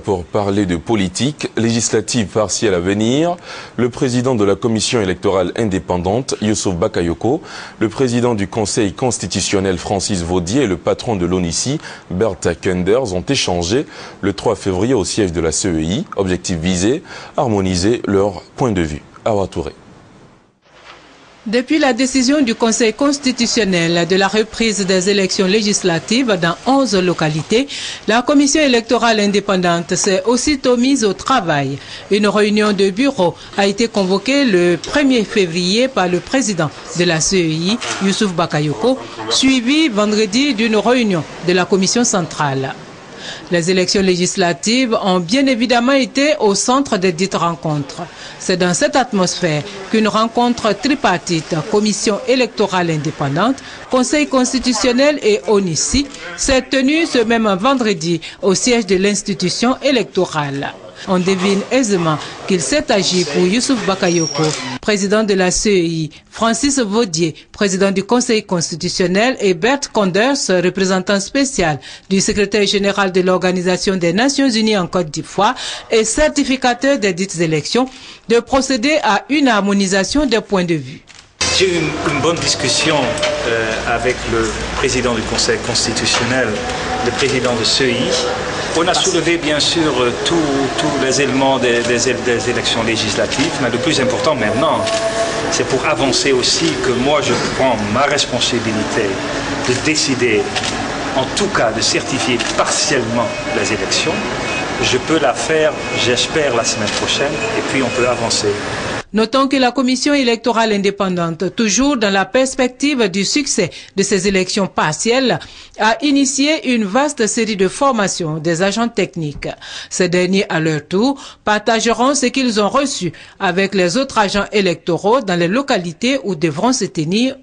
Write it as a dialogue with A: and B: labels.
A: Pour parler de politique législative partielle à venir, le président de la commission électorale indépendante, Youssouf Bakayoko, le président du Conseil constitutionnel, Francis Vaudier, et le patron de l'ONICI, Bertha Kenders, ont échangé le 3 février au siège de la CEI. Objectif visé, harmoniser leur point de vue. Awa Touré.
B: Depuis la décision du Conseil constitutionnel de la reprise des élections législatives dans 11 localités, la commission électorale indépendante s'est aussitôt mise au travail. Une réunion de bureau a été convoquée le 1er février par le président de la CEI, Youssouf Bakayoko, suivie vendredi d'une réunion de la commission centrale. Les élections législatives ont bien évidemment été au centre de dites rencontres. C'est dans cette atmosphère qu'une rencontre tripartite, commission électorale indépendante, Conseil constitutionnel et ONICI, s'est tenue ce même vendredi au siège de l'institution électorale. On devine aisément qu'il s'est agi pour Youssouf Bakayoko, président de la CEI, Francis Vaudier, président du Conseil constitutionnel, et Bertha Kenders, représentant spécial du secrétaire général de l'Organisation des Nations Unies en Côte d'Ivoire et certificateur des dites élections, de procéder à une harmonisation des points de vue.
C: J'ai eu une bonne discussion avec le président du Conseil constitutionnel, le président de CEI. On a soulevé bien sûr tous les éléments des élections législatives, mais le plus important maintenant, c'est pour avancer aussi que moi je prends ma responsabilité de décider, en tout cas de certifier partiellement les élections. Je peux la faire, j'espère, la semaine prochaine, et puis on peut avancer.
B: Notons que la commission électorale indépendante, toujours dans la perspective du succès de ces élections partielles, a initié une vaste série de formations des agents techniques. Ces derniers, à leur tour, partageront ce qu'ils ont reçu avec les autres agents électoraux dans les localités où devront se tenir